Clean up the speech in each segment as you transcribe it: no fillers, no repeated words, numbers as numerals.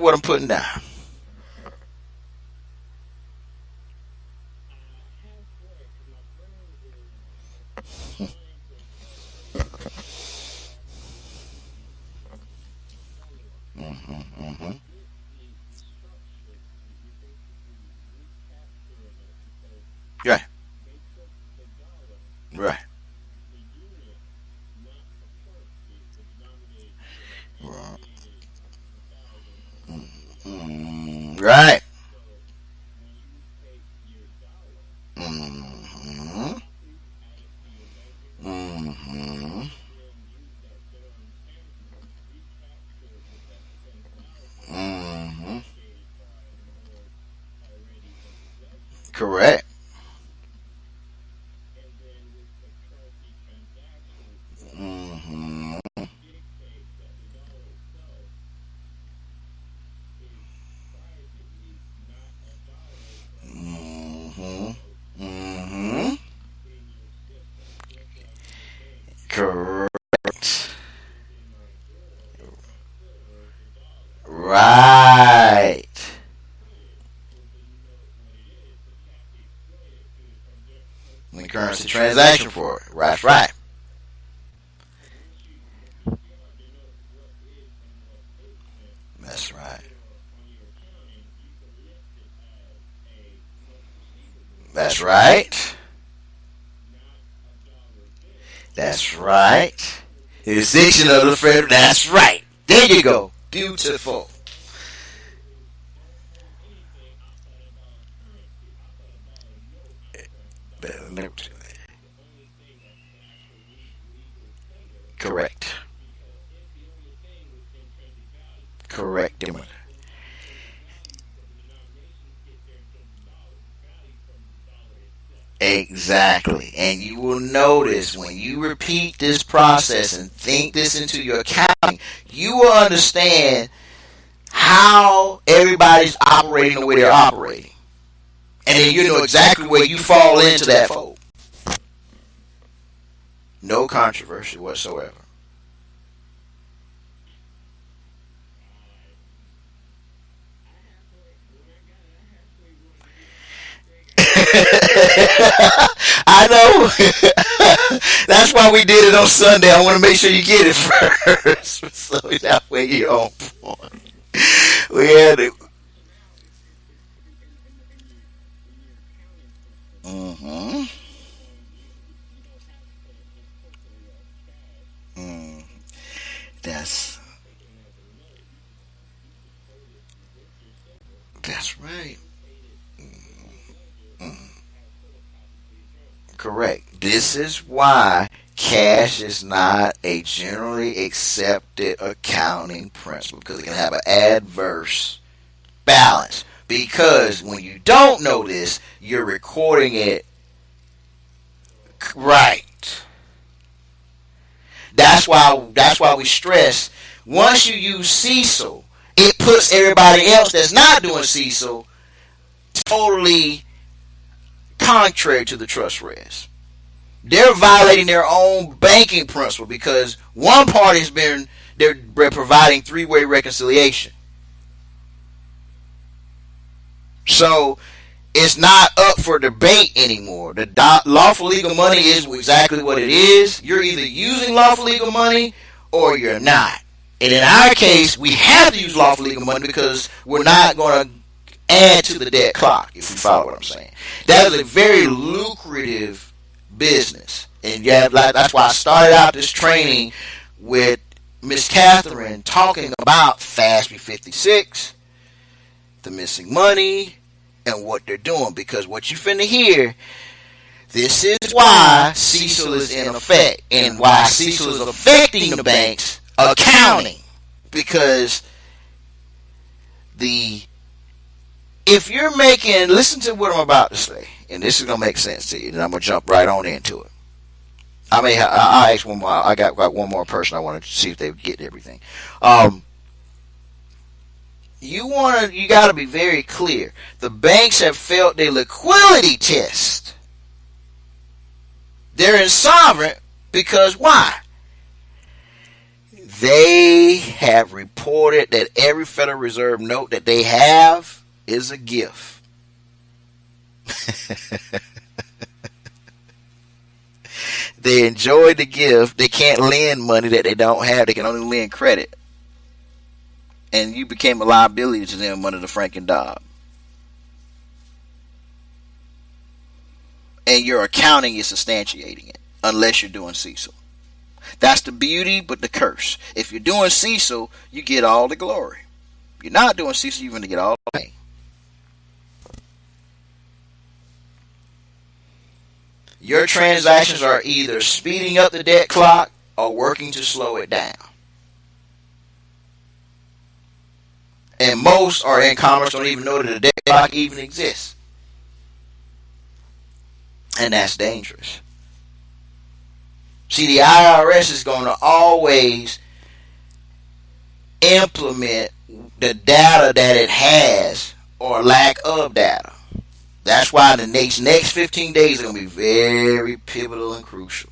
what I'm putting down. Hmm. Right. Right. Right. Right. Hmm. Hmm. Hmm. Correct. Hmm. Hmm. Hmm. Correct. Right. The currency transaction for it. Right. Right. That's right. That's right. That's right. The section of the federal. That's right. There you go. Beautiful. Correct. Correct. Exactly. And you will notice when you repeat this process and think this into your accounting, you will understand how everybody's operating the way they're operating. And then you know exactly where you fall into that fold. No controversy whatsoever. I know. That's why we did it on Sunday. I want to make sure you get it first, so that way you're on point. We had it. Mm-hmm. Mm, that's that's right. Mm, correct. This is why cash is not a generally accepted accounting principle because it can have an adverse balance. Because when you don't know this, you're recording it right. That's why we stress once you use Cecil, it puts everybody else that's not doing Cecil totally contrary to the trust res. They're violating their own banking principle because one party has been they're providing three-way reconciliation. So it's not up for debate anymore. The lawful legal money is exactly what it is. You're either using lawful legal money or you're not. And in our case, we have to use lawful legal money because we're not going to add to the debt clock, if you follow what I'm saying. That is a very lucrative business. And yeah, that's why I started out this training with Miss Catherine talking about FASB 56, the missing money, and what they're doing. Because what you finna hear, this is why Cecil is in effect and why Cecil is affecting the banks accounting. Because the if you're making, listen to what I'm about to say, and this is gonna make sense to you, and I'm gonna jump right on into it. I'll ask one more. I got one more person. I want to see if they get everything. Um, you got to be very clear. The banks have failed their liquidity test. They're insolvent because why? They have reported that every Federal Reserve note that they have is a gift. They enjoy the gift. They can't lend money that they don't have. They can only lend credit. And you became a liability to them under the Franken-Dodd. And your accounting is substantiating it, unless you're doing CECL. That's the beauty, but the curse. If you're doing CECL, you get all the glory. If you're not doing CECL, you're going to get all the pain. Your transactions are either speeding up the debt clock or working to slow it down. And most are in commerce don't even know that the debt clock even exists. And that's dangerous. See, the IRS is going to always implement the data that it has or lack of data. That's why the next 15 days are going to be very pivotal and crucial.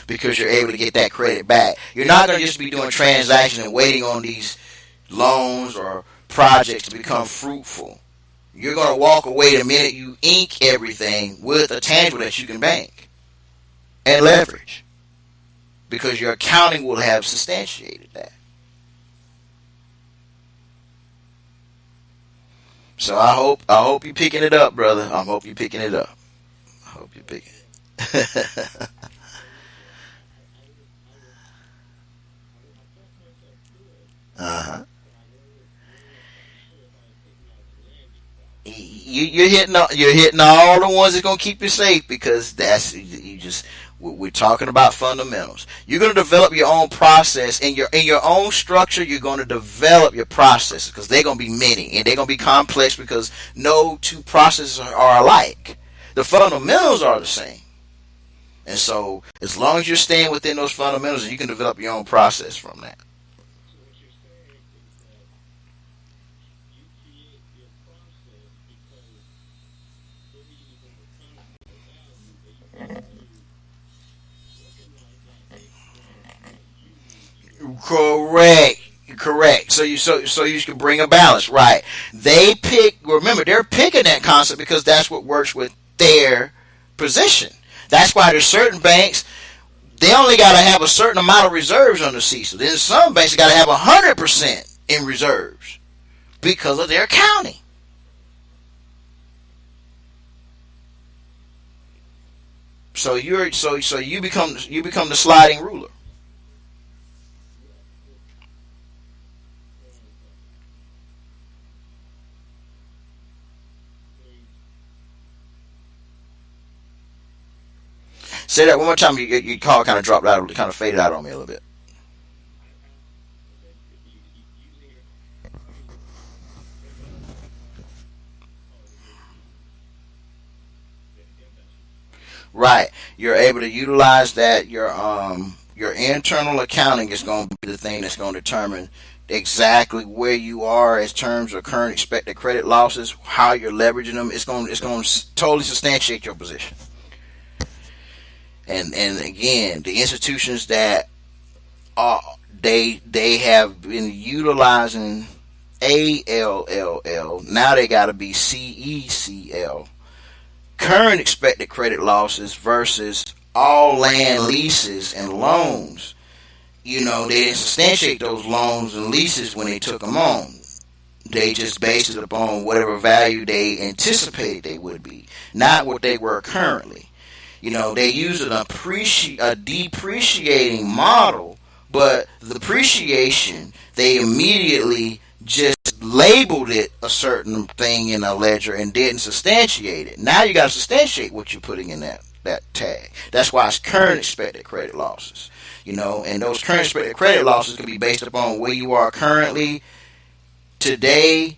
Because you're able to get that credit back. You're not going to just be doing transactions and waiting on these loans or projects to become fruitful. You're going to walk away the minute you ink everything with a tangible that you can bank and leverage. Because your accounting will have substantiated that. So I hope you're picking it up, brother. I hope you're picking it up. I hope you're picking it. Uh-huh. You're hitting all the ones that's gonna keep you safe, because we're talking about fundamentals. You're gonna develop your own process in your own structure. You're gonna develop your processes, because they're gonna be many and they're gonna be complex, because no two processes are alike. The fundamentals are the same, and so as long as you're staying within those fundamentals, you can develop your own process from that. Correct. So you can bring a balance, right? Remember, they're picking that concept because that's what works with their position. That's why there's certain banks, they only got to have a certain amount of reserves under CECL. Then some banks got to have 100% in reserves because of their accounting. So you become the sliding ruler. Say that one more time. Your call kind of dropped out, kind of faded out on me a little bit. Right. You're able to utilize that. Your internal accounting is going to be the thing that's going to determine exactly where you are as terms of current expected credit losses, how you're leveraging them. It's going to totally substantiate your position. And again, the institutions that are they have been utilizing ALLL, now they got to be CECL, current expected credit losses, versus all land leases and loans. They didn't substantiate those loans and leases when they took them on. They just based it upon whatever value they anticipated they would be, not what they were currently. They use a depreciating model, but the depreciation, they immediately just labeled it a certain thing in a ledger and didn't substantiate it. Now you got to substantiate what you're putting in that tag. That's why it's current expected credit losses. And those current expected credit losses can be based upon where you are currently, today,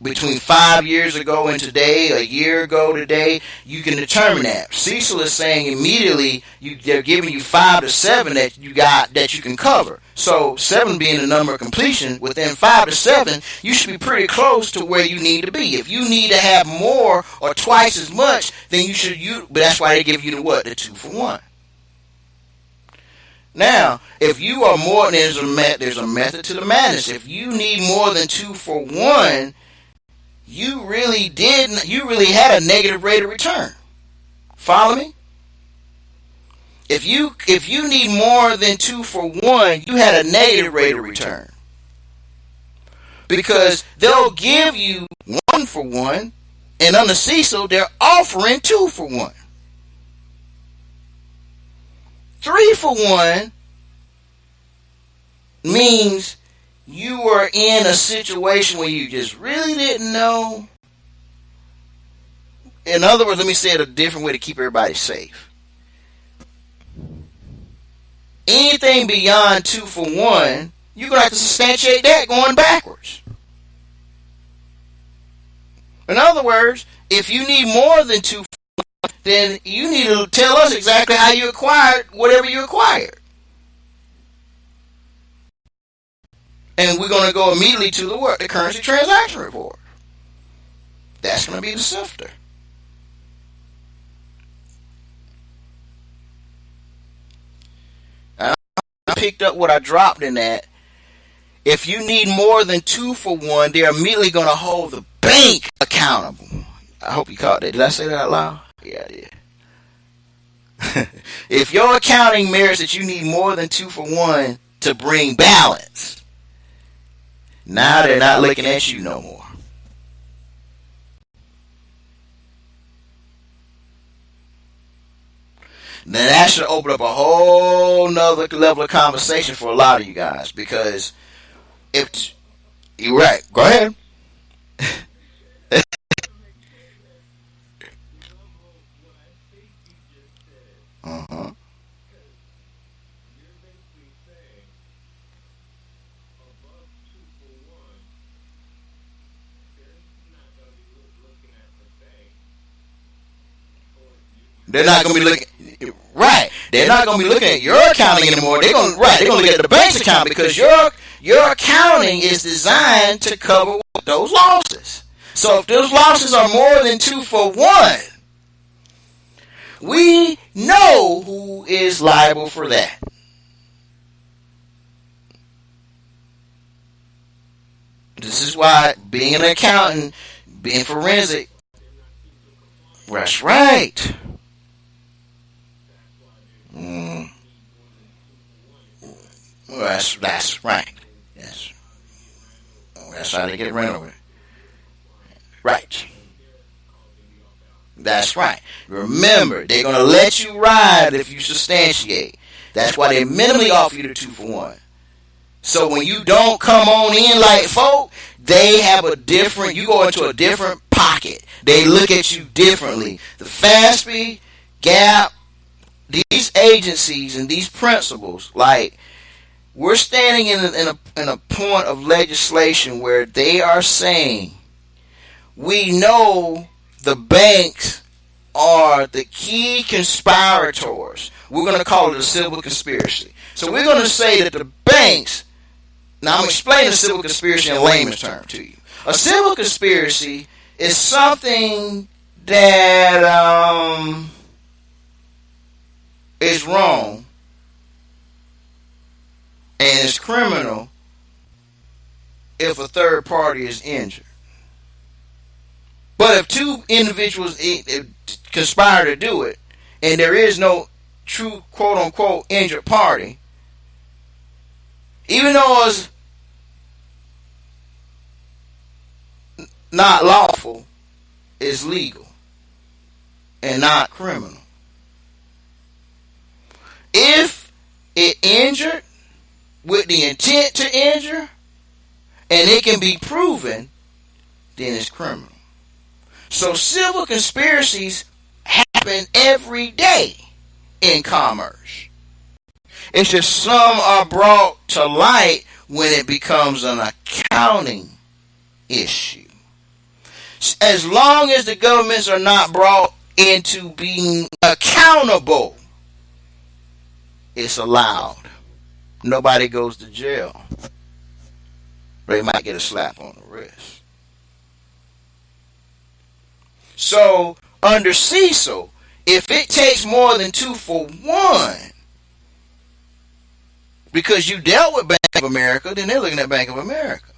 between 5 years ago and today, a year ago today. You can determine that. CECL is saying immediately they're giving you 5 to 7 that you can cover. So 7 being the number of completion, within 5 to 7, you should be pretty close to where you need to be. If you need to have more or twice as much, then you should but that's why they give you the 2 for 1. Now, if you are more, there's a method to the madness. If you need more than 2 for 1, you really had a negative rate of return. Follow me? If you need more than 2 for 1, you had a negative rate of return. Because they'll give you 1 for 1, and under CECL, they're offering 2 for 1. 3 for 1 means you were in a situation where you just really didn't know. In other words, let me say it a different way to keep everybody safe. Anything beyond 2 for 1, you're going to have to substantiate that going backwards. In other words, if you need more than 2 for 1, then you need to tell us exactly how you acquired whatever you acquired. And we're going to go immediately to the currency transaction report. That's going to be the sifter. I picked up what I dropped in that. If you need more than 2 for 1, they're immediately going to hold the bank accountable. I hope you caught that. Did I say that out loud? Yeah, I did. If your accounting merits that you need more than 2 for 1 to bring balance, now they're not looking at you no more. Now that should open up a whole nother level of conversation for a lot of you guys, because if you're right, go ahead. Uh-huh. They're not going to be looking right. They're not going to be looking at your accounting anymore. They're going to look at the bank's account, because your accounting is designed to cover those losses. So if those losses are more than 2 for 1, we know who is liable for that. This is why being an accountant, being forensic, that's right. That's right. Yes. That's how they get rid of it. Right. That's right. Remember, they're going to let you ride if you substantiate. That's why they minimally offer you the 2 for 1. So when you don't come on in like folk, they have a different, you go into a different pocket. They look at you differently. The FASB, GAAP, these agencies and these principles, like, we're standing in a point of legislation where they are saying, we know the banks are the key conspirators. We're going to call it a civil conspiracy. So we're going to say that the banks, now I'm explaining the civil conspiracy in layman's terms to you. A civil conspiracy is something that is wrong and is criminal if a third party is injured. But if 2 individuals conspire to do it, and there is no true quote-unquote injured party, even though it's not lawful, it's legal and not criminal. If it injured with the intent to injure, and it can be proven, then it's criminal. So civil conspiracies happen every day in commerce. It's just some are brought to light when it becomes an accounting issue. As long as the governments are not brought into being accountable, it's allowed. Nobody goes to jail. They might get a slap on the wrist. So, under CECL, if it takes more than 2 for 1, Because you dealt with Bank of America, then they're looking at Bank of America.